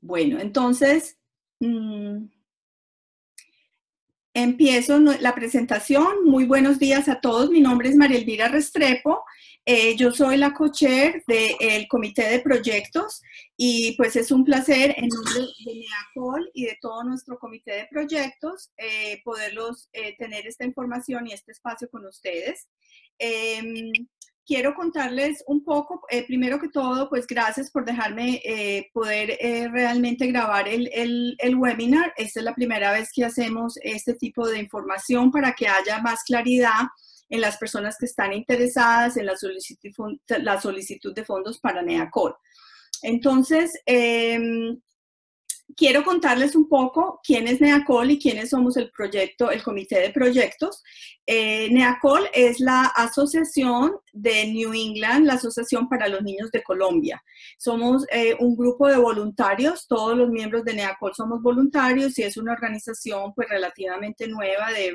Bueno, entonces empiezo la presentación. Muy buenos días a todos. Mi nombre es María Elvira Restrepo. Yo soy la co-chair del Comité de Proyectos y pues es un placer en nombre de NEACOL y de todo nuestro Comité de Proyectos poderlos tener esta información y este espacio con ustedes. Quiero contarles un poco, primero que todo, pues gracias por dejarme poder realmente grabar el webinar. Esta es la primera vez que hacemos este tipo de información para que haya más claridad en las personas que están interesadas en la solicitud de fondos para NEACOL. Entonces, quiero contarles un poco quién es NEACOL y quiénes somos el Comité de Proyectos. NEACOL es la asociación de New England, la Asociación para los Niños de Colombia. Somos un grupo de voluntarios, todos los miembros de NEACOL somos voluntarios y es una organización pues relativamente nueva, de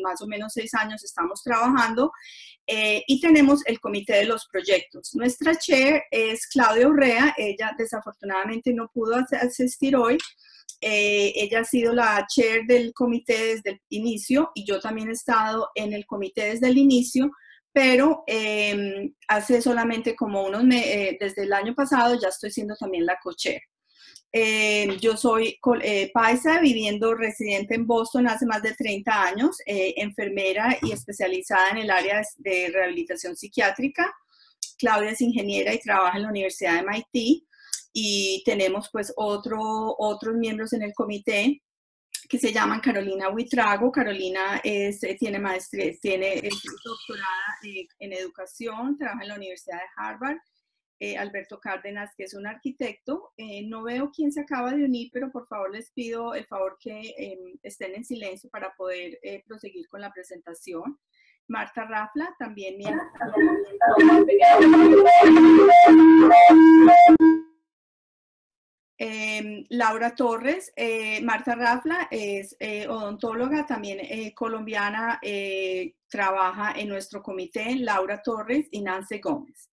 más o menos 6 años estamos trabajando. Y tenemos el comité de los proyectos. Nuestra chair es Claudia Urrea. Ella desafortunadamente no pudo asistir hoy. Ella ha sido la chair del comité desde el inicio y yo también he estado en el comité desde el inicio, pero hace solamente como desde el año pasado ya estoy siendo también la co-chair. Yo soy paisa, residente en Boston hace más de 30 años, enfermera y especializada en el área de rehabilitación psiquiátrica. Claudia es ingeniera y trabaja en la Universidad de MIT y tenemos pues otros miembros en el comité que se llaman Carolina Huitrago. Carolina tiene maestría, es doctorada en educación, trabaja en la Universidad de Harvard. Alberto Cárdenas, que es un arquitecto. No veo quién se acaba de unir, pero por favor les pido el favor que estén en silencio para poder proseguir con la presentación. Marta Rafla, también miembro. Laura Torres, Marta Rafla es odontóloga, también colombiana, trabaja en nuestro comité, Laura Torres y Nancy Gómez.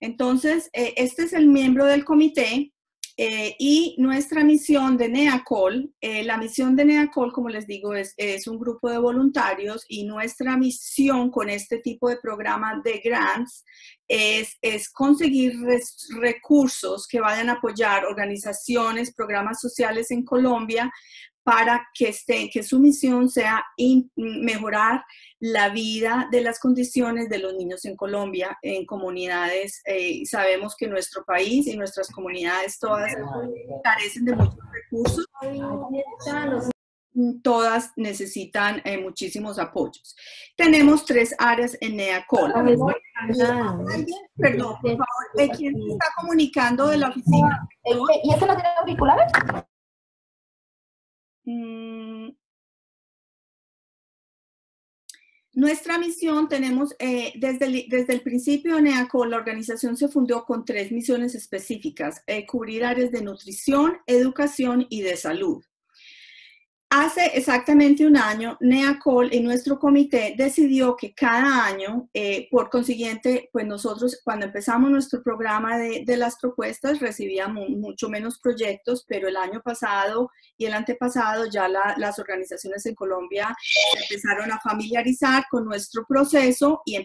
Entonces, este es el miembro del comité y nuestra misión de NEACOL, la misión de NEACOL, como les digo, es un grupo de voluntarios y nuestra misión con este tipo de programa de grants es conseguir recursos que vayan a apoyar organizaciones, programas sociales en Colombia para que su misión sea mejorar la vida de las condiciones de los niños en Colombia, en comunidades. Sabemos que nuestro país y nuestras comunidades todas carecen de muchos recursos. Todas necesitan muchísimos apoyos. Tenemos 3 áreas en NEACOL. Perdón, por favor, ¿quién se está comunicando de la oficina? ¿Y este no tiene auriculares? Nuestra misión tenemos, desde el principio de NEACOL, la organización se fundó con 3 misiones específicas, cubrir áreas de nutrición, educación y de salud. Hace exactamente un año, NEACOL y nuestro comité decidió que cada año, por consiguiente, pues nosotros cuando empezamos nuestro programa de las propuestas recibíamos mucho menos proyectos, pero el año pasado y el antepasado ya las organizaciones en Colombia se empezaron a familiarizar con nuestro proceso y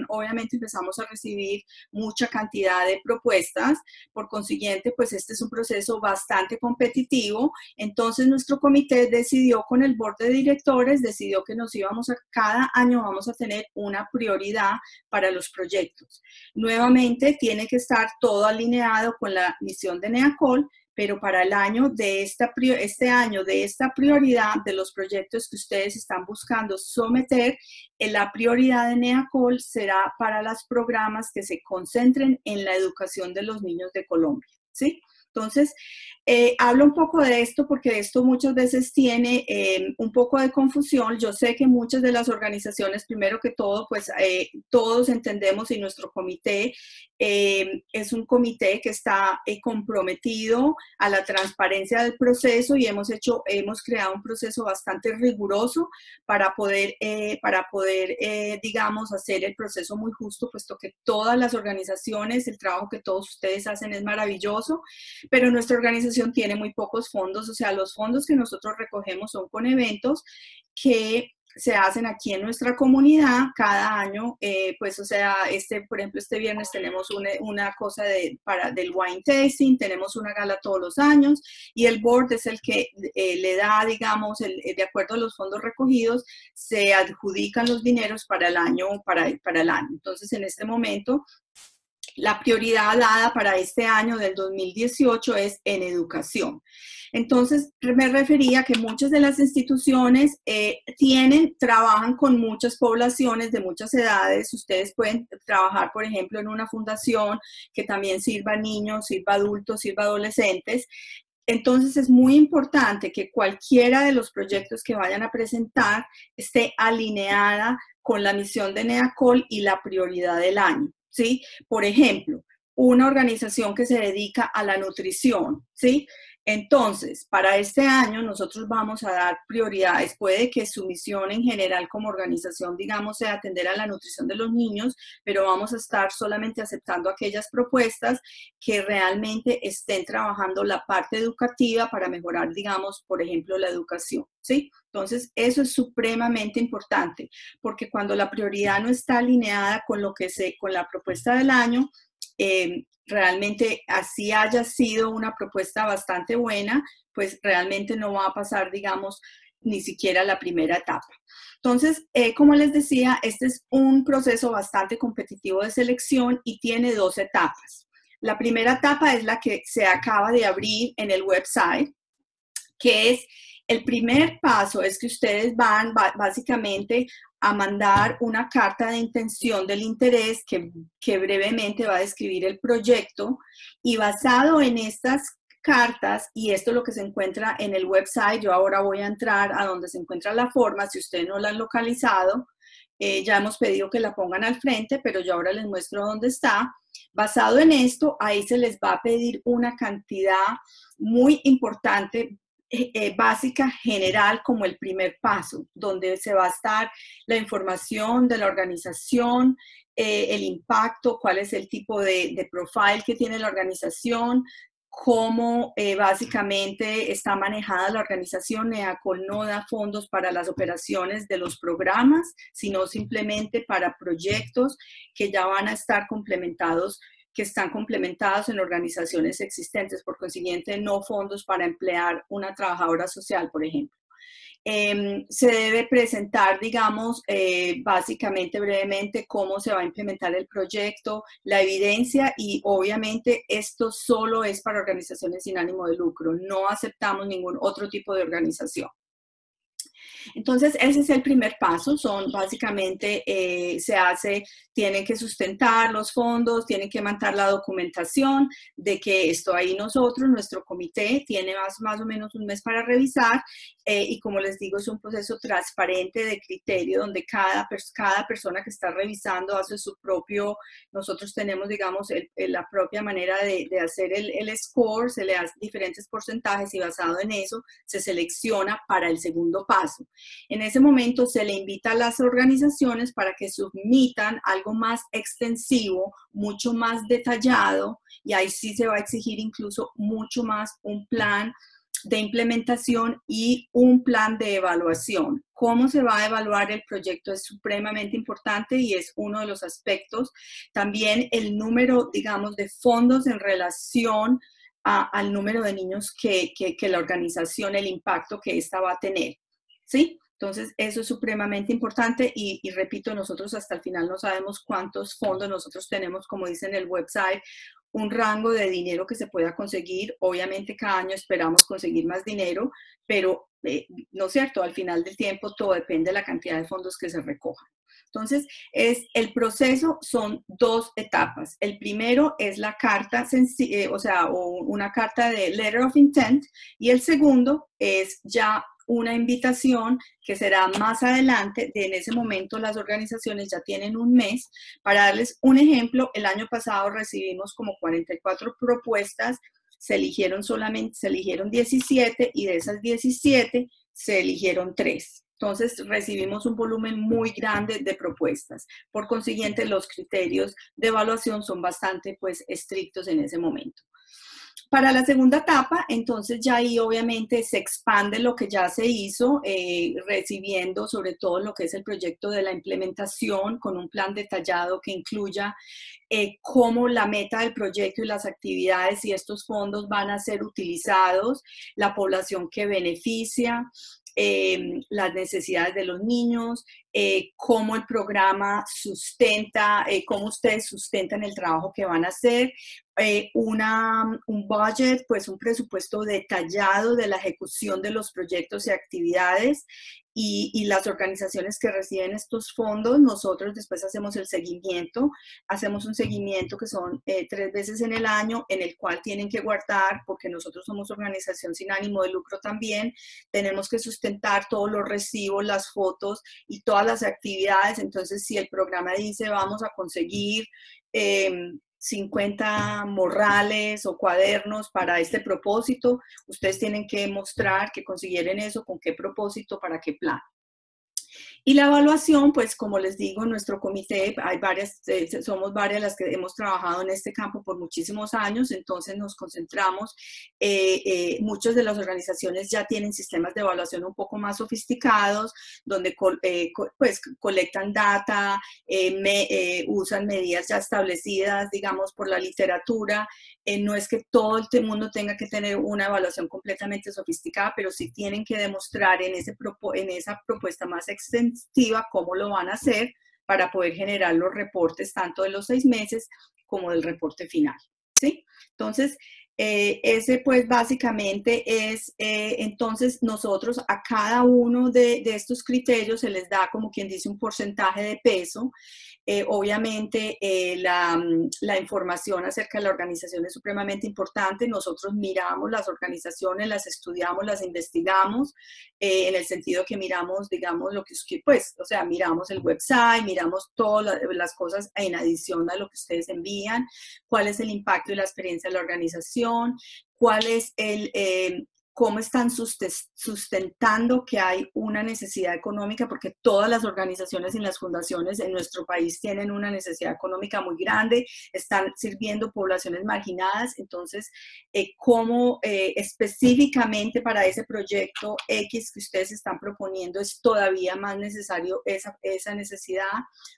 obviamente empezamos a recibir mucha cantidad de propuestas. Por consiguiente, pues este es un proceso bastante competitivo. Entonces nuestro comité decidió con el board de directores, decidió que cada año vamos a tener una prioridad para los proyectos. Nuevamente, tiene que estar todo alineado con la misión de NEACOL, pero para el año este año de esta prioridad de los proyectos que ustedes están buscando someter, la prioridad de NEACOL será para los programas que se concentren en la educación de los niños de Colombia, ¿sí? Entonces, hablo un poco de esto porque esto muchas veces tiene un poco de confusión. Yo sé que muchas de las organizaciones, primero que todo, pues todos entendemos y nuestro comité Es un comité que está comprometido a la transparencia del proceso y hemos creado un proceso bastante riguroso para poder, digamos, hacer el proceso muy justo, puesto que todas las organizaciones, el trabajo que todos ustedes hacen es maravilloso, pero nuestra organización tiene muy pocos fondos, o sea, los fondos que nosotros recogemos son con eventos que se hacen aquí en nuestra comunidad cada año, pues, o sea, por ejemplo, este viernes tenemos una cosa del wine tasting, tenemos una gala todos los años y el board es el que le da, digamos, de acuerdo a los fondos recogidos, se adjudican los dineros para el año, para el año. Entonces, en este momento, la prioridad dada para este año del 2018 es en educación. Entonces, me refería a que muchas de las instituciones trabajan con muchas poblaciones de muchas edades. Ustedes pueden trabajar, por ejemplo, en una fundación que también sirva a niños, sirva a adultos, sirva a adolescentes. Entonces, es muy importante que cualquiera de los proyectos que vayan a presentar esté alineada con la misión de NEACOL y la prioridad del año, ¿sí? Por ejemplo, una organización que se dedica a la nutrición, ¿sí? Entonces, para este año nosotros vamos a dar prioridades. Puede que su misión en general como organización, digamos, sea atender a la nutrición de los niños, pero vamos a estar solamente aceptando aquellas propuestas que realmente estén trabajando la parte educativa para mejorar, digamos, por ejemplo, la educación, ¿sí? Entonces, eso es supremamente importante, porque cuando la prioridad no está alineada con con la propuesta del año, realmente así haya sido una propuesta bastante buena, pues realmente no va a pasar, digamos, ni siquiera la primera etapa. Entonces, como les decía, este es un proceso bastante competitivo de selección y tiene 2 etapas. La primera etapa es la que se acaba de abrir en el website, que es el primer paso, es que ustedes van básicamente a mandar una carta de intención del interés que brevemente va a describir el proyecto y basado en estas cartas, y esto es lo que se encuentra en el website, yo ahora voy a entrar a donde se encuentra la forma, si ustedes no la han localizado, ya hemos pedido que la pongan al frente, pero yo ahora les muestro dónde está. Basado en esto, ahí se les va a pedir una cantidad muy importante, básica, general, como el primer paso, donde se va a estar la información de la organización, el impacto, cuál es el tipo de profile que tiene la organización, cómo básicamente está manejada la organización. NEACOL no da fondos para las operaciones de los programas, sino simplemente para proyectos que ya van a estar complementados, que están complementados en organizaciones existentes, por consiguiente, no fondos para emplear una trabajadora social, por ejemplo. Se debe presentar, digamos, básicamente, brevemente, cómo se va a implementar el proyecto, la evidencia y obviamente esto solo es para organizaciones sin ánimo de lucro. No aceptamos ningún otro tipo de organización. Entonces, ese es el primer paso, son básicamente, tienen que sustentar los fondos, tienen que mandar la documentación de que esto ahí nosotros, nuestro comité, tiene más o menos un mes para revisar y como les digo, es un proceso transparente de criterio donde cada persona que está revisando hace su propio, nosotros tenemos, digamos, la propia manera de hacer el score, se le hacen diferentes porcentajes y basado en eso se selecciona para el segundo paso. En ese momento se le invita a las organizaciones para que submitan algo más extensivo, mucho más detallado, y ahí sí se va a exigir incluso mucho más un plan de implementación y un plan de evaluación. Cómo se va a evaluar el proyecto es supremamente importante y es uno de los aspectos. También el número, digamos, de fondos en relación al número de niños que la organización, el impacto que esta va a tener, ¿sí? Entonces, eso es supremamente importante y repito, nosotros hasta el final no sabemos cuántos fondos nosotros tenemos, como dice en el website, un rango de dinero que se pueda conseguir. Obviamente cada año esperamos conseguir más dinero, pero no es cierto, al final del tiempo todo depende de la cantidad de fondos que se recojan. Entonces, el proceso son 2 etapas. El primero es la carta, una carta de Letter of Intent, y el segundo es ya una invitación que será más adelante. En ese momento las organizaciones ya tienen un mes. Para darles un ejemplo, el año pasado recibimos como 44 propuestas, se eligieron 17 y de esas 17 se eligieron 3. Entonces recibimos un volumen muy grande de propuestas. Por consiguiente, los criterios de evaluación son bastante pues estrictos en ese momento. Para la segunda etapa, entonces ya ahí obviamente se expande lo que ya se hizo, recibiendo sobre todo lo que es el proyecto de la implementación con un plan detallado que incluya cómo la meta del proyecto y las actividades y estos fondos van a ser utilizados, la población que beneficia, las necesidades de los niños, cómo el programa sustenta, cómo ustedes sustentan el trabajo que van a hacer, un budget, pues un presupuesto detallado de la ejecución de los proyectos y actividades, y las organizaciones que reciben estos fondos, nosotros después hacemos el seguimiento, hacemos un seguimiento que son 3 veces en el año, en el cual tienen que guardar, porque nosotros somos organización sin ánimo de lucro también, tenemos que sustentar todos los recibos, las fotos y todas las actividades. Entonces, si el programa dice vamos a conseguir 50 morrales o cuadernos para este propósito, ustedes tienen que mostrar que consiguieron eso, con qué propósito, para qué plan. Y la evaluación, pues como les digo, en nuestro comité hay varias, somos varias las que hemos trabajado en este campo por muchísimos años, entonces nos concentramos, muchas de las organizaciones ya tienen sistemas de evaluación un poco más sofisticados, donde pues colectan data, usan medidas ya establecidas, digamos, por la literatura. No es que todo el mundo tenga que tener una evaluación completamente sofisticada, pero sí tienen que demostrar en esa propuesta más extensiva cómo lo van a hacer para poder generar los reportes tanto de los 6 meses como del reporte final, ¿sí? Entonces, ese pues básicamente es, entonces nosotros a cada uno de estos criterios se les da como quien dice un porcentaje de peso. Obviamente la información acerca de la organización es supremamente importante. Nosotros miramos las organizaciones, las estudiamos, las investigamos, en el sentido que miramos, digamos, lo que pues, o sea, miramos el website, miramos todas las cosas en adición a lo que ustedes envían, cuál es el impacto y la experiencia de la organización, cuál es cómo están sustentando que hay una necesidad económica, porque todas las organizaciones y las fundaciones en nuestro país tienen una necesidad económica muy grande, están sirviendo poblaciones marginadas. Entonces, cómo específicamente para ese proyecto X que ustedes están proponiendo es todavía más necesario esa necesidad,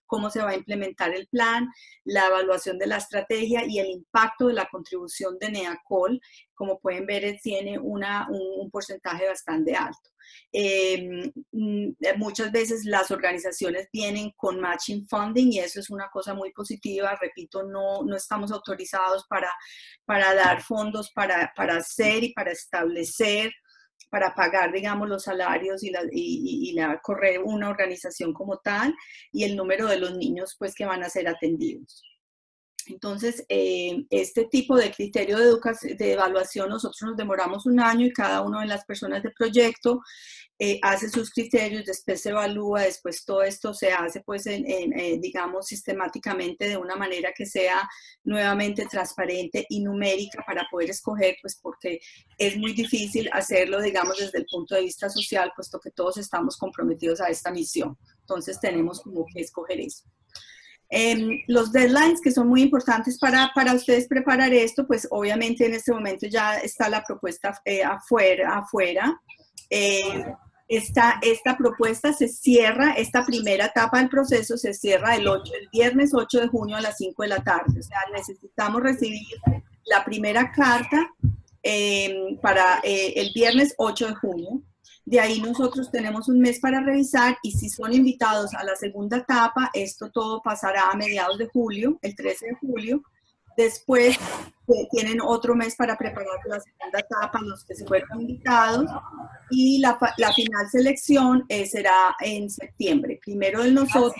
cómo se va a implementar el plan, la evaluación de la estrategia y el impacto de la contribución de NEACOL. Como pueden ver, tiene un porcentaje bastante alto. Muchas veces las organizaciones vienen con matching funding y eso es una cosa muy positiva. Repito, no estamos autorizados para dar fondos para hacer y para establecer, para pagar, digamos, los salarios y correr una organización como tal, y el número de los niños pues que van a ser atendidos. Entonces, este tipo de criterio de evaluación, nosotros nos demoramos un año y cada una de las personas del proyecto hace sus criterios, después se evalúa, después todo esto se hace, pues, digamos, sistemáticamente de una manera que sea nuevamente transparente y numérica para poder escoger, pues, porque es muy difícil hacerlo, digamos, desde el punto de vista social, puesto que todos estamos comprometidos a esta misión. Entonces, tenemos como que escoger eso. Los deadlines que son muy importantes para ustedes preparar esto, pues obviamente en este momento ya está la propuesta afuera. Esta propuesta se cierra, esta primera etapa del proceso se cierra el viernes 8 de junio a las 5 de la tarde. O sea, necesitamos recibir la primera carta para el viernes 8 de junio. De ahí nosotros tenemos un mes para revisar y si son invitados a la segunda etapa, esto todo pasará a mediados de julio, el 13 de julio. Después tienen otro mes para preparar la segunda etapa, los que se fueron invitados. Y la final selección será en septiembre, primero de nosotros,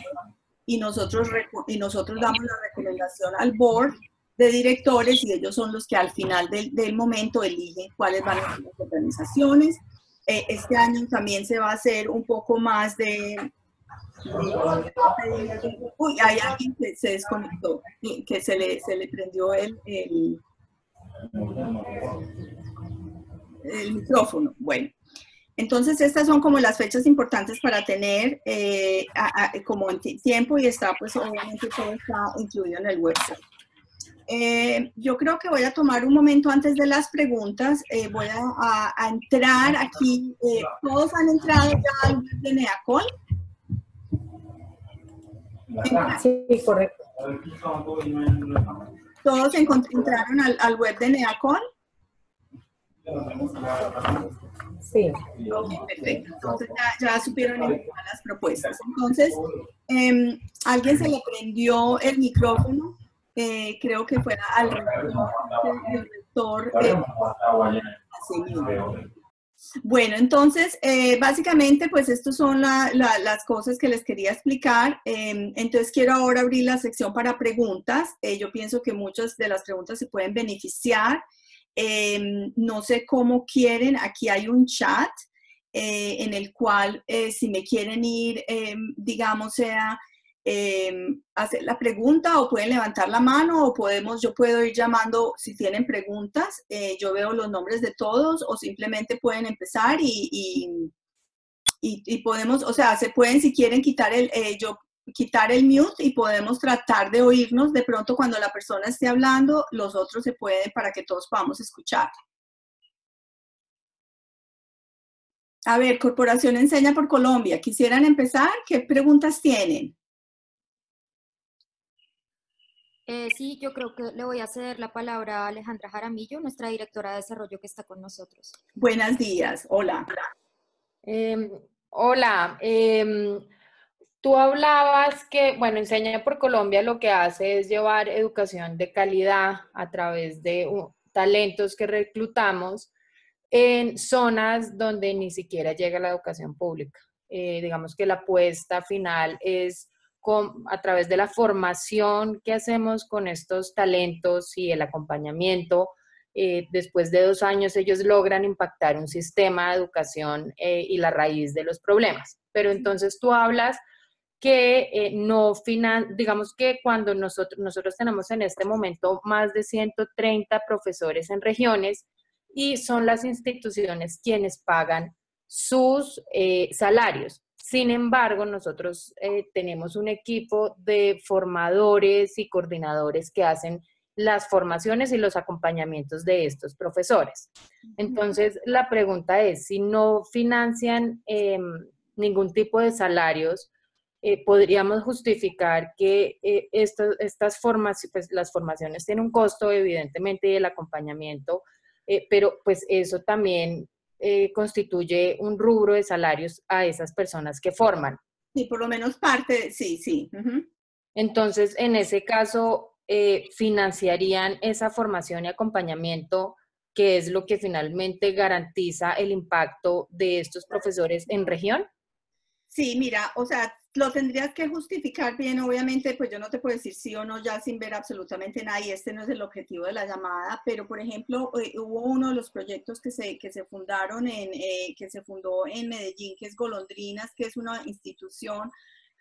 y nosotros damos la recomendación al board de directores y ellos son los que al final del momento eligen cuáles van a ser las organizaciones. Este año también se va a hacer un poco más de uy, hay alguien que se desconectó, que se le prendió el micrófono. Bueno, entonces estas son como las fechas importantes para tener como en tiempo, y está pues obviamente todo está incluido en el website. Yo creo que voy a tomar un momento antes de las preguntas. Voy a entrar aquí. ¿Todos han entrado ya al web de NEACOL? Sí, correcto. ¿Todos entraron al web de NEACOL? Sí. Ok, perfecto. Entonces ya supieron encontrar las propuestas. Entonces, ¿alguien se le prendió el micrófono? Creo que fuera al rector. Bueno, entonces, básicamente, pues estas son las cosas que les quería explicar. Entonces, quiero ahora abrir la sección para preguntas. Yo pienso que muchas de las preguntas se pueden beneficiar. No sé cómo quieren, aquí hay un chat en el cual si me quieren ir, digamos, hacer la pregunta, o pueden levantar la mano, o yo puedo ir llamando si tienen preguntas. Yo veo los nombres de todos, o simplemente pueden empezar y podemos, o sea, se pueden, si quieren, quitar el mute, y podemos tratar de oírnos de pronto cuando la persona esté hablando, los otros se pueden, para que todos podamos escuchar. A ver, Corporación Enseña por Colombia, ¿quisieran empezar? ¿Qué preguntas tienen? Sí, yo creo que le voy a ceder la palabra a Alejandra Jaramillo, nuestra directora de desarrollo que está con nosotros. Buenos días, hola. Hola, tú hablabas que, bueno, Enseña por Colombia lo que hace es llevar educación de calidad a través de talentos que reclutamos en zonas donde ni siquiera llega la educación pública. Digamos que la apuesta final es a través de la formación que hacemos con estos talentos y el acompañamiento. Después de 2 años ellos logran impactar un sistema de educación y la raíz de los problemas. Pero entonces tú hablas que digamos que cuando nosotros tenemos en este momento más de 130 profesores en regiones, y son las instituciones quienes pagan sus salarios. Sin embargo, nosotros tenemos un equipo de formadores y coordinadores que hacen las formaciones y los acompañamientos de estos profesores. Entonces, la pregunta es, si no financian ningún tipo de salarios, podríamos justificar que estas formaciones, pues las formaciones tienen un costo, evidentemente, y el acompañamiento, pero pues eso también constituye un rubro de salarios a esas personas que forman. Sí, por lo menos parte, sí, sí. Entonces, en ese caso, financiarían esa formación y acompañamiento, que es lo que finalmente garantiza el impacto de estos profesores en región. Sí, mira, o sea, lo tendrías que justificar bien, obviamente, pues yo no te puedo decir sí o no ya sin ver absolutamente nada, y este no es el objetivo de la llamada, pero por ejemplo, hubo uno de los proyectos que se fundaron que se fundó en Medellín, que es Golondrinas, que es una institución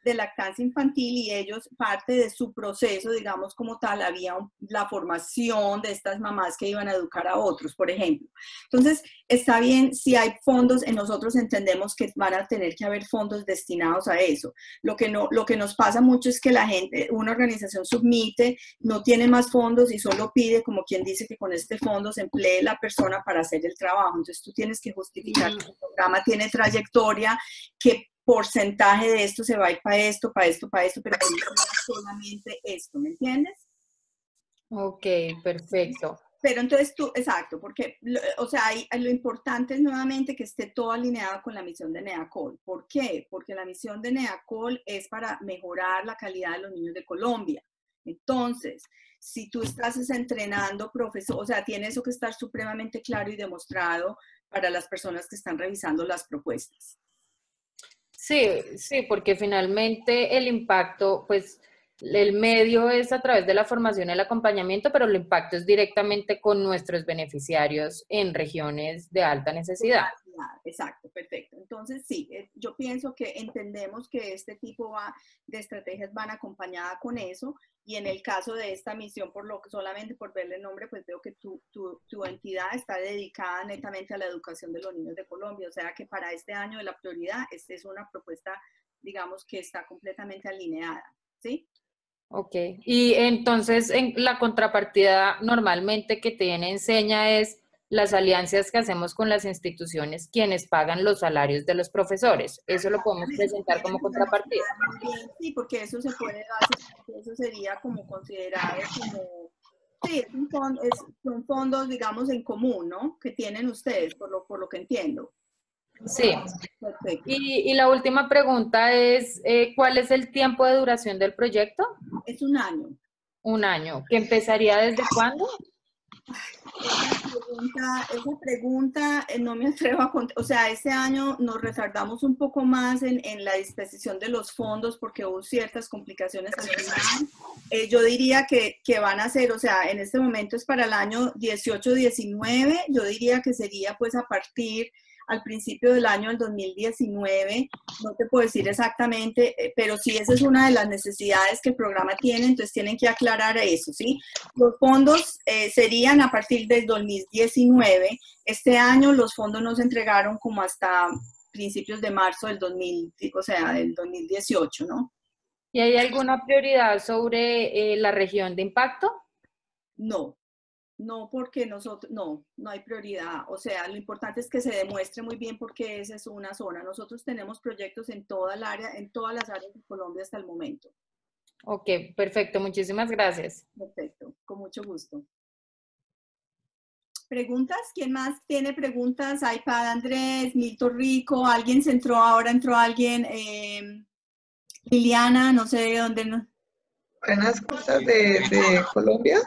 de lactancia infantil, y ellos, parte de su proceso, digamos como tal, había la formación de estas mamás que iban a educar a otros, por ejemplo. Entonces, está bien si hay fondos, nosotros entendemos que van a tener que haber fondos destinados a eso. Lo que nos pasa mucho es que la gente, una organización submite, no tiene más fondos y solo pide, como quien dice, que con este fondo se emplee la persona para hacer el trabajo. Entonces, tú tienes que justificar que el programa tiene trayectoria, que porcentaje de esto se va a ir para esto, para esto, para esto, pero no solamente esto, ¿me entiendes? Ok, perfecto. Pero entonces tú, exacto, porque, o sea, lo importante es nuevamente que esté todo alineado con la misión de NEACOL. ¿Por qué? Porque la misión de NEACOL es para mejorar la calidad de los niños de Colombia. Entonces, si tú estás entrenando profesor, o sea, tiene eso que estar supremamente claro y demostrado para las personas que están revisando las propuestas. Sí, sí, porque finalmente el impacto, pues el medio es a través de la formación y el acompañamiento, pero el impacto es directamente con nuestros beneficiarios en regiones de alta necesidad. Exacto, perfecto. Entonces, sí, yo pienso que entendemos que este tipo de estrategias van acompañadas con eso, y en el caso de esta misión, solamente por verle el nombre, pues veo que tu entidad está dedicada netamente a la educación de los niños de Colombia, o sea que para este año de la prioridad, esta es una propuesta, digamos, que está completamente alineada, ¿sí? Ok, y entonces en la contrapartida normalmente que tiene Enseña es las alianzas que hacemos con las instituciones, quienes pagan los salarios de los profesores. Eso lo podemos presentar como contrapartida. Sí, porque eso se puede dar, eso sería como considerado como, sí, son fondos, digamos, en común, ¿no? Que tienen ustedes, por lo que entiendo. Sí. Perfecto. Y la última pregunta es, ¿cuál es el tiempo de duración del proyecto? Es un año. Un año. ¿Que empezaría desde cuándo? Esa pregunta no me atrevo a contestar. O sea, este año nos retardamos un poco más en la disposición de los fondos porque hubo ciertas complicaciones al final. Yo diría que van a ser, o sea, en este momento es para el año 18-19. Yo diría que sería pues a partir al principio del año del 2019, no te puedo decir exactamente, pero sí esa es una de las necesidades que el programa tiene, entonces tienen que aclarar eso, ¿sí? Los fondos serían a partir del 2019, este año los fondos no se entregaron como hasta principios de marzo del 2018, ¿no? ¿Y hay alguna prioridad sobre la región de impacto? No. No, porque no hay prioridad. O sea, lo importante es que se demuestre muy bien porque esa es una zona. Nosotros tenemos proyectos en toda el área, en todas las áreas de Colombia hasta el momento. Ok, perfecto. Muchísimas gracias. Perfecto, con mucho gusto. ¿Preguntas? ¿Quién más tiene preguntas? iPad, Andrés, Milton Rico, alguien se entró, ahora entró alguien, Liliana, no sé de dónde. No. Buenas cosas de Colombia.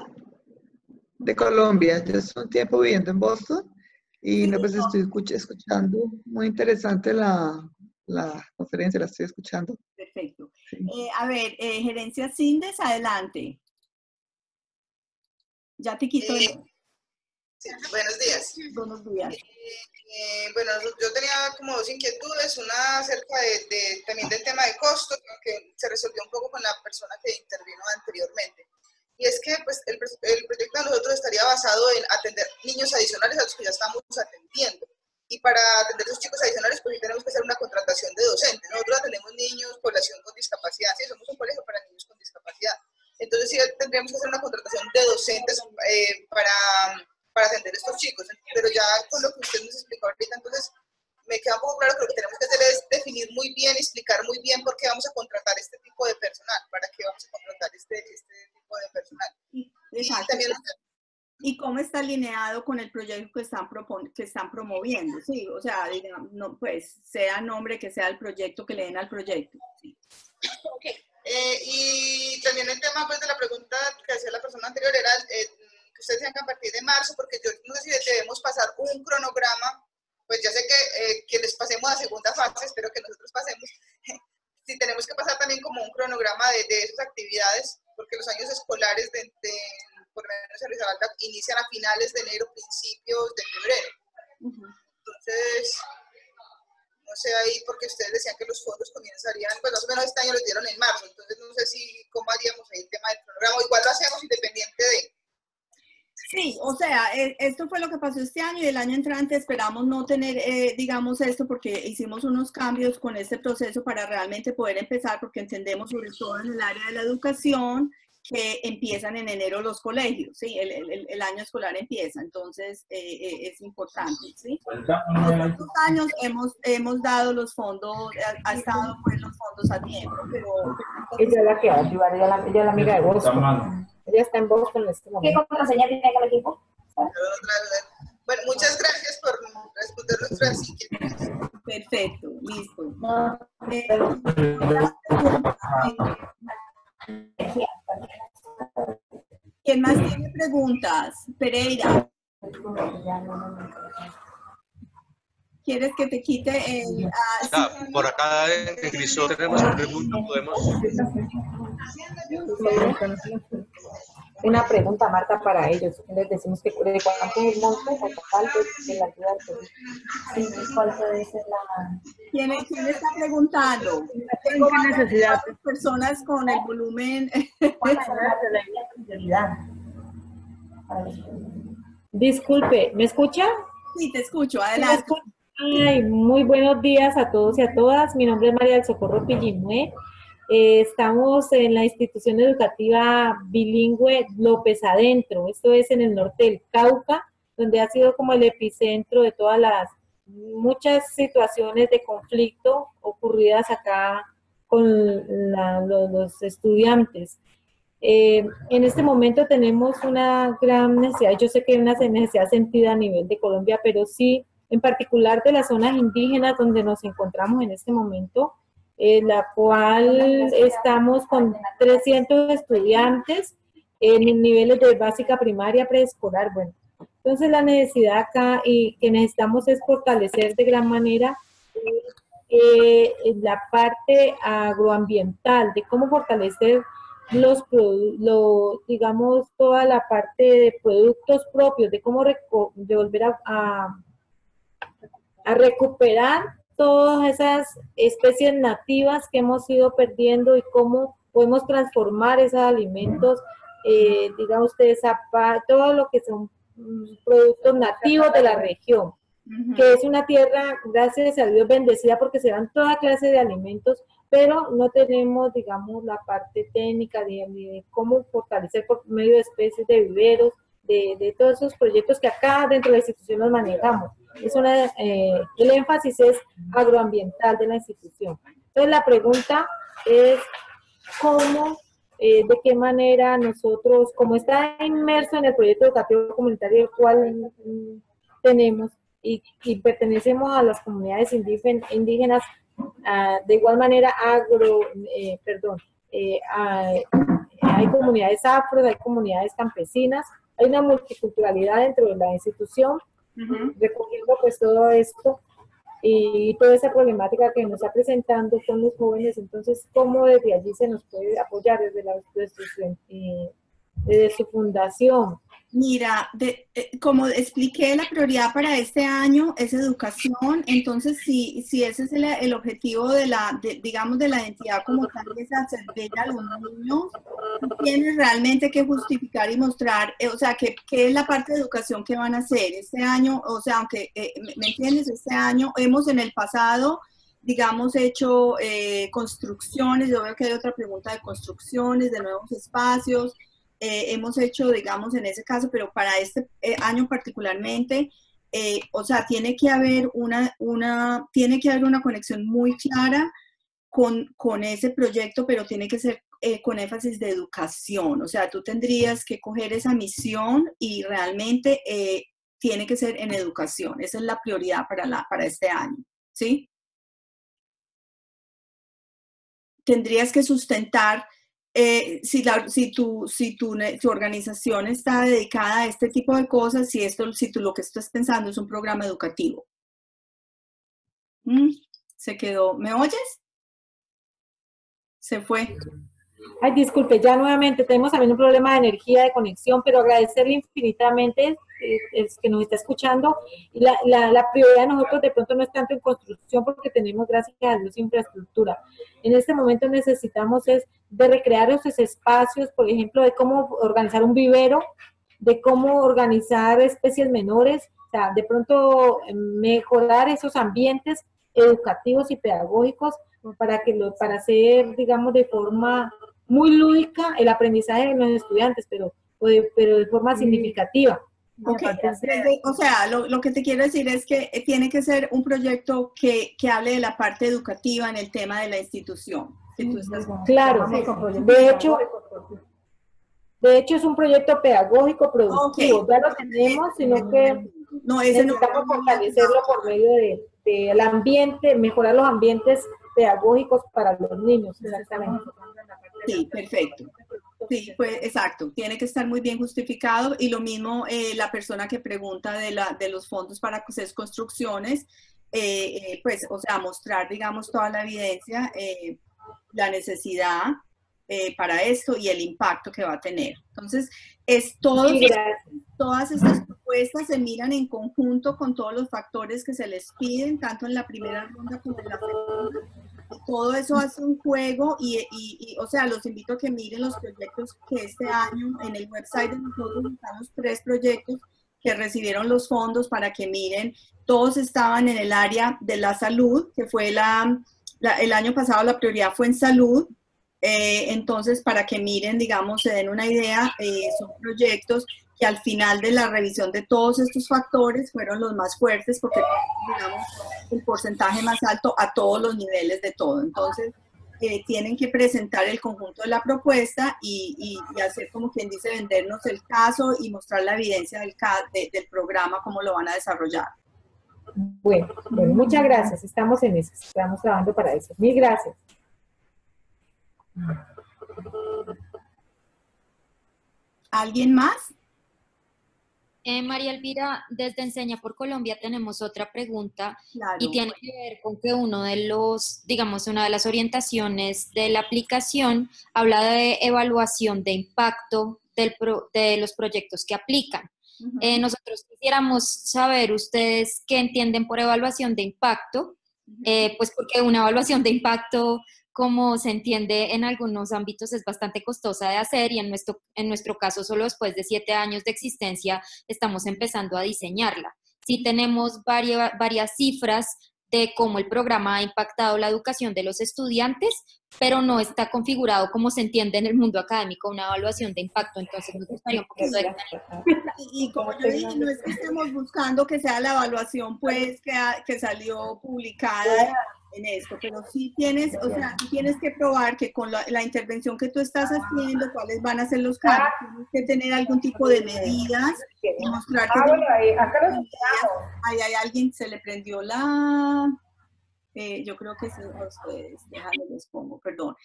De Colombia, yo estoy un tiempo viviendo en Boston y no, pues estoy escuchando, muy interesante la conferencia, la estoy escuchando. Perfecto. Sí. A ver, Gerencia Sindes, adelante. Ya te quito sí, buenos días. Buenos días. Bueno, yo tenía como dos inquietudes, una acerca también del tema de costos, que se resolvió un poco con la persona que intervino anteriormente. Y es que pues, el proyecto de nosotros estaría basado en atender niños adicionales a los que ya estamos atendiendo. Y para atender a esos chicos adicionales, pues sí tenemos que hacer una contratación de docentes. Nosotros atendemos niños, población con discapacidad, sí, somos un colegio para niños con discapacidad. Entonces sí tendríamos que hacer una contratación de docentes para atender a estos chicos. Pero ya con lo que usted nos explicó ahorita, entonces me queda un poco claro que lo que tenemos que hacer es definir muy bien, explicar muy bien por qué vamos a contratar este tipo de personal, para qué vamos a contratar este tipo de personal. Exacto. Y también, ¿y cómo está alineado con el proyecto que están promoviendo? Sí, o sea, digamos, no, pues, sea el nombre que sea el proyecto, que le den al proyecto. Sí. Ok. Y también el tema pues, de la pregunta que hacía la persona anterior era que ustedes decían que a partir de marzo, porque yo no sé si debemos pasar un cronograma, pues ya sé que les pasemos a segunda fase, espero que nosotros pasemos, si tenemos que pasar también como un cronograma de esas actividades, porque los años escolares por lo menos en Risaralda inician a finales de enero, principios de febrero. Entonces, no sé ahí, porque ustedes decían que los fondos comenzarían, pues más o menos este año los dieron en marzo, entonces no sé cómo haríamos ahí el tema del cronograma, igual lo hacemos independiente de... Sí, o sea, esto fue lo que pasó este año y el año entrante esperamos no tener, digamos, esto porque hicimos unos cambios con este proceso para realmente poder empezar, porque entendemos sobre todo en el área de la educación que empiezan en enero los colegios, ¿sí? El año escolar empieza, entonces es importante, ¿sí? Estos años hemos dado los fondos, ha estado pues los fondos a tiempo, pero... Ella es la que va a ayudar, ella es la amiga de Boston. Ella está en Boston en este momento. ¿Qué contraseña tiene con el equipo? Bueno, muchas gracias por responder nuestras inquietudes. Perfecto, listo. ¿Quién más tiene preguntas? Pereira. ¿Quieres que te quite el...? Por acá en Crisol tenemos preguntas, podemos... una pregunta, Marta, para ellos. Les decimos que de cuánto es el monto o total de la ayuda del COVID. Sí, ¿cuál puede ser la...? ¿Quién está preguntando? Tengo más necesidad. Personas con el volumen. ¿Cuál es la prioridad? Disculpe, ¿me escucha? Sí, te escucho, adelante. Ay, muy buenos días a todos y a todas. Mi nombre es María del Socorro Pillimue. Estamos en la institución educativa bilingüe López Adentro. Esto es en el norte del Cauca, donde ha sido como el epicentro de todas las muchas situaciones de conflicto ocurridas acá con los estudiantes. En este momento tenemos una gran necesidad, yo sé que hay una necesidad sentida a nivel de Colombia, pero sí, en particular de las zonas indígenas donde nos encontramos en este momento, la cual estamos con 300 estudiantes en niveles de básica primaria, preescolar, bueno. Entonces la necesidad acá y que necesitamos es fortalecer de gran manera la parte agroambiental, de cómo fortalecer digamos, toda la parte de productos propios, de cómo de volver a recuperar todas esas especies nativas que hemos ido perdiendo y cómo podemos transformar esos alimentos, diga usted, todo lo que son productos nativos de la región, que es una tierra, gracias a Dios, bendecida porque se dan toda clase de alimentos, pero no tenemos, digamos, la parte técnica de cómo fortalecer por medio de especies de viveros, de todos esos proyectos que acá dentro de la institución nos manejamos. El énfasis es agroambiental de la institución. Entonces la pregunta es cómo, de qué manera nosotros, como está inmerso en el proyecto educativo comunitario el cual tenemos y pertenecemos a las comunidades indígenas, de igual manera hay comunidades afro, hay comunidades campesinas, hay una multiculturalidad dentro de la institución, recogiendo pues todo esto y toda esa problemática que nos está presentando con los jóvenes. Entonces, ¿cómo desde allí se nos puede apoyar desde su fundación? Mira, como expliqué, la prioridad para este año es educación. Entonces, si ese es el objetivo digamos, de la entidad como tal, es servir a los niños, tienes realmente que justificar y mostrar, o sea, qué es la parte de educación que van a hacer este año. O sea, aunque, ¿me entiendes? Este año hemos en el pasado, digamos, hecho construcciones. Yo veo que hay otra pregunta de construcciones, de nuevos espacios. Hemos hecho, digamos, en ese caso, pero para este año particularmente, o sea, tiene que haber una conexión muy clara con ese proyecto, pero tiene que ser con énfasis de educación. O sea, tú tendrías que coger esa misión y realmente tiene que ser en educación. Esa es la prioridad para este año, ¿sí? Tendrías que sustentar. Si tu organización está dedicada a este tipo de cosas, si tú lo que estás pensando es un programa educativo. Se quedó. ¿Me oyes? Se fue. Ay, disculpe, ya nuevamente tenemos también un problema de energía, de conexión, pero agradecerle infinitamente es que nos está escuchando. Y la prioridad de nosotros de pronto no es tanto en construcción, porque tenemos, gracias a Dios, infraestructura. En este momento necesitamos es de recrear esos espacios, por ejemplo, de cómo organizar un vivero, de cómo organizar especies menores, o sea, de pronto mejorar esos ambientes educativos y pedagógicos para hacer, digamos, de forma muy lúdica el aprendizaje de los estudiantes, pero de forma significativa. Okay. O sea, lo que te quiero decir es que tiene que ser un proyecto que hable de la parte educativa en el tema de la institución. Claro, de hecho es un proyecto pedagógico productivo, ya lo tenemos, sino que necesitamos fortalecerlo por medio del ambiente, mejorar los ambientes pedagógicos para los niños. Exactamente. Sí, perfecto. Sí, pues exacto, tiene que estar muy bien justificado, y lo mismo la persona que pregunta de los fondos para hacer construcciones, pues, o sea, mostrar, digamos, toda la evidencia, la necesidad, para esto y el impacto que va a tener. Entonces, todas estas propuestas se miran en conjunto con todos los factores que se les piden, tanto en la primera ronda como en la segunda. Y todo eso hace un juego o sea, los invito a que miren los proyectos que este año en el website de nosotros están los 3 proyectos que recibieron los fondos para que miren. Todos estaban en el área de la salud, que fue el año pasado la prioridad fue en salud. Entonces, para que miren, digamos, se den una idea, son proyectos que al final de la revisión de todos estos factores fueron los más fuertes porque, digamos, el porcentaje más alto a todos los niveles de todo. Entonces, tienen que presentar el conjunto de la propuesta y hacer, como quien dice, vendernos el caso y mostrar la evidencia del programa, cómo lo van a desarrollar. Bueno, muchas gracias. Estamos en eso, estamos trabajando para eso. Mil gracias. ¿Alguien más? María Elvira, desde Enseña por Colombia tenemos otra pregunta. Claro. Y tiene que ver con que una de las orientaciones de la aplicación habla de evaluación de impacto de los proyectos que aplican. Uh-huh. Nosotros quisiéramos saber ustedes qué entienden por evaluación de impacto, pues porque una evaluación de impacto, como se entiende en algunos ámbitos, es bastante costosa de hacer y en nuestro caso solo después de 7 años de existencia estamos empezando a diseñarla. Sí tenemos varias cifras de cómo el programa ha impactado la educación de los estudiantes, pero no está configurado como se entiende en el mundo académico una evaluación de impacto, entonces nos gustaría un poquito de... Y como yo dije, no es que estemos buscando que sea la evaluación pues que salió publicada en esto, pero sí tienes, o sea, tú tienes que probar que con la intervención que tú estás haciendo, cuáles van a ser los cambios, tienes que tener algún tipo de medidas y mostrar que hay alguien, se le prendió yo creo que sí, a ustedes, déjame les pongo, perdón.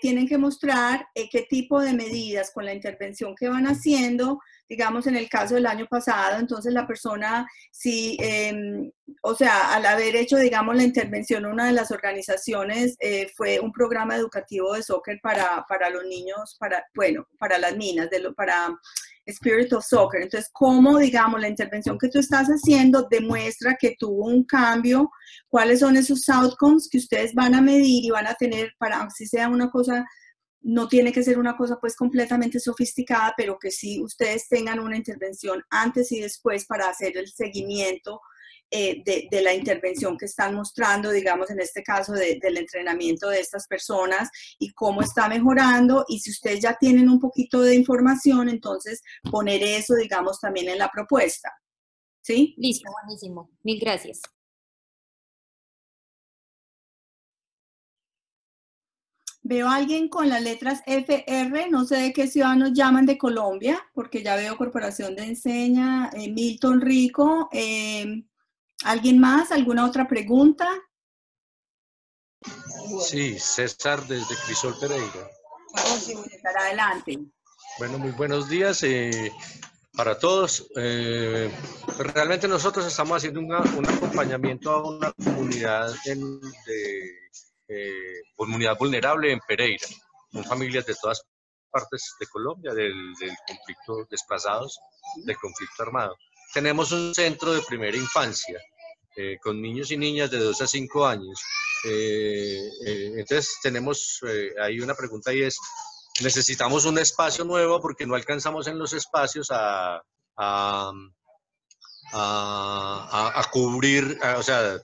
Tienen que mostrar qué tipo de medidas con la intervención que van haciendo, digamos en el caso del año pasado, entonces la persona, si, o sea, al haber hecho, digamos, la intervención, una de las organizaciones fue un programa educativo de soccer para los niños, para las niñas, para Spirit of Soccer. Entonces, cómo, digamos, la intervención que tú estás haciendo demuestra que tuvo un cambio, cuáles son esos outcomes que ustedes van a medir y van a tener para, si sea una cosa, no tiene que ser una cosa pues completamente sofisticada, pero que sí ustedes tengan una intervención antes y después para hacer el seguimiento de la intervención que están mostrando, digamos, en este caso del entrenamiento de estas personas y cómo está mejorando. Y si ustedes ya tienen un poquito de información, entonces poner eso, digamos, también en la propuesta. ¿Sí? Listo, buenísimo. Mil gracias. Veo a alguien con las letras FR, no sé de qué ciudad nos llaman de Colombia, porque ya veo Corporación de Enseña, Milton Rico. ¿Alguien más? ¿Alguna otra pregunta? Sí, César desde Crisol Pereira. Sí, César, adelante. Bueno, muy buenos días para todos. Realmente nosotros estamos haciendo un acompañamiento a una comunidad comunidad vulnerable en Pereira, con familias de todas partes de Colombia, del conflicto, desplazados del conflicto armado. Tenemos un centro de primera infancia con niños y niñas de 2 a 5 años. Entonces tenemos ahí una pregunta y es, necesitamos un espacio nuevo porque no alcanzamos en los espacios a cubrir, o sea,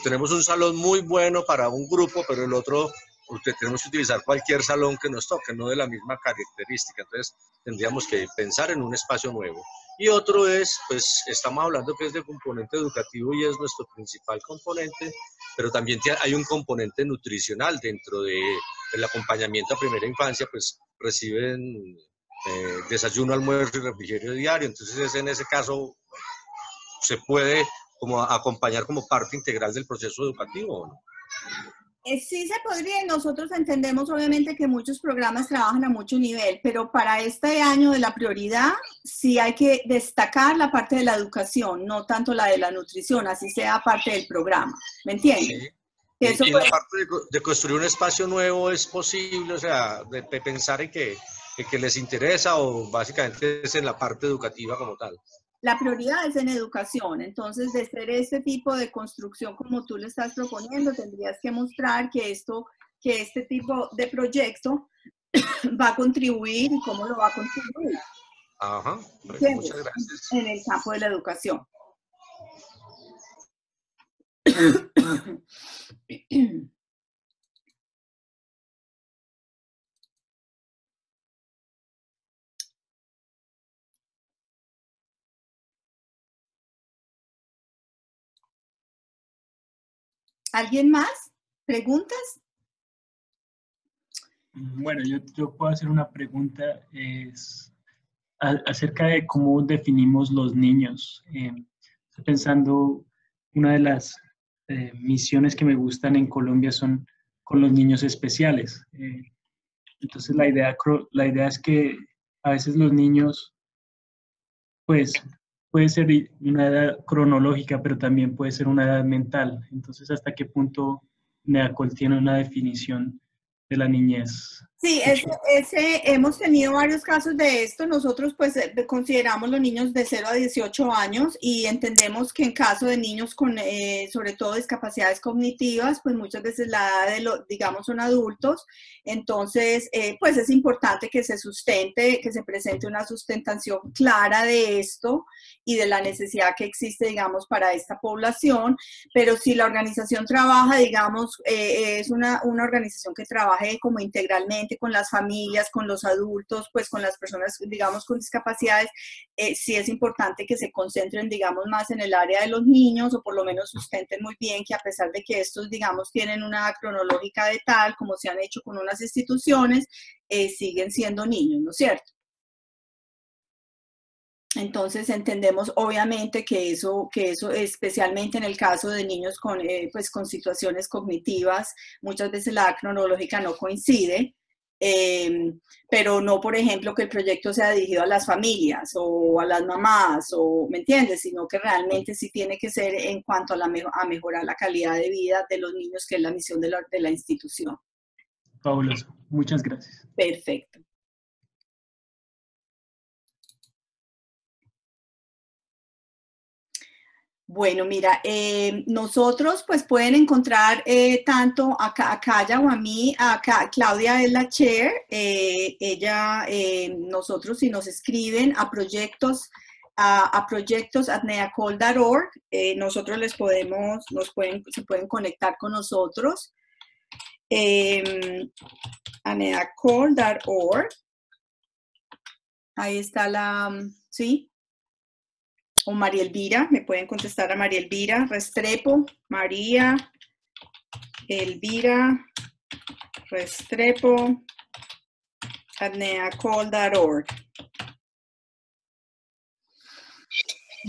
tenemos un salón muy bueno para un grupo, pero el otro tenemos que utilizar cualquier salón que nos toque, no de la misma característica. Entonces tendríamos que pensar en un espacio nuevo. Y otro es, pues estamos hablando que es de componente educativo y es nuestro principal componente, pero también hay un componente nutricional dentro del acompañamiento a primera infancia, pues reciben desayuno, almuerzo y refrigerio diario. Entonces en ese caso se puede como acompañar como parte integral del proceso educativo, ¿no? Sí se podría, nosotros entendemos obviamente que muchos programas trabajan a mucho nivel, pero para este año de la prioridad sí hay que destacar la parte de la educación, no tanto la de la nutrición, así sea parte del programa, ¿me entiendes? Sí. Y la parte de construir un espacio nuevo es posible, o sea, de pensar en que les interesa, o básicamente es en la parte educativa como tal. La prioridad es en educación, entonces de ser este tipo de construcción como tú le estás proponiendo, tendrías que mostrar que este tipo de proyecto va a contribuir y cómo lo va a contribuir. Ajá, muchas gracias. En el campo de la educación. ¿Alguien más? ¿Preguntas? Bueno, yo puedo hacer una pregunta, es acerca de cómo definimos los niños. Estoy pensando, una de las misiones que me gustan en Colombia son con los niños especiales. Entonces la idea es que a veces los niños, pues, puede ser una edad cronológica, pero también puede ser una edad mental. Entonces, ¿hasta qué punto NEACOL tiene una definición de la niñez? Sí, hemos tenido varios casos de esto. Nosotros pues consideramos los niños de 0 a 18 años y entendemos que en caso de niños con sobre todo discapacidades cognitivas, pues muchas veces la edad digamos son adultos. Entonces pues es importante que se presente una sustentación clara de esto y de la necesidad que existe, digamos, para esta población. Pero si la organización trabaja, digamos, es una organización que trabaje como integralmente con las familias, con los adultos, pues con las personas, digamos, con discapacidades, sí es importante que se concentren, digamos, más en el área de los niños, o por lo menos sustenten muy bien que a pesar de que estos, digamos, tienen una cronológica de tal, como se han hecho con unas instituciones, siguen siendo niños, ¿no es cierto? Entonces entendemos obviamente que eso especialmente en el caso de niños pues con situaciones cognitivas, muchas veces la edad cronológica no coincide, pero no, por ejemplo, que el proyecto sea dirigido a las familias o a las mamás, o, ¿me entiendes? Sino que realmente sí tiene que ser en cuanto a mejorar la calidad de vida de los niños, que es la misión de la institución. Fabuloso. Muchas gracias. Perfecto. Bueno, mira, nosotros pues pueden encontrar tanto a Calla o a mí, Claudia es la chair, nosotros si nos escriben a proyectos@neacol.org, nosotros se pueden conectar con nosotros, a neacol.org, ahí está ¿sí? O María Elvira, me pueden contestar a María Elvira Restrepo, María Elvira Restrepo @neacol.org.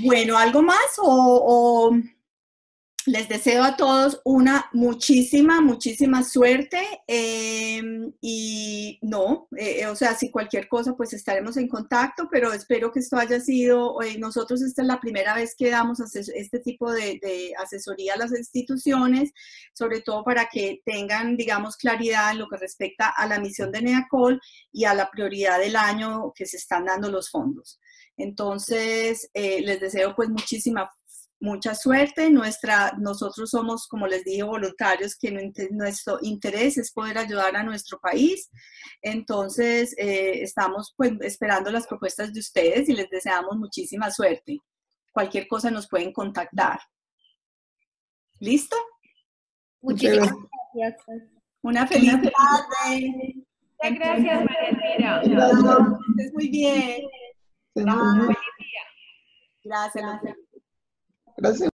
Bueno, ¿algo más o les deseo a todos una muchísima suerte y o sea, si cualquier cosa, pues estaremos en contacto, pero espero que esto haya sido, nosotros esta es la primera vez que damos este tipo de asesoría a las instituciones, sobre todo para que tengan, digamos, claridad en lo que respecta a la misión de NEACOL y a la prioridad del año que se están dando los fondos. Entonces, les deseo pues mucha suerte. Nosotros somos, como les dije, voluntarios, que nuestro interés es poder ayudar a nuestro país. Entonces, estamos pues esperando las propuestas de ustedes y les deseamos muchísima suerte. Cualquier cosa nos pueden contactar. ¿Listo? Muchísimas gracias. Una feliz tarde. Muchas gracias, María Elvira. Estés muy bien. Gracias. Gracias. Gracias.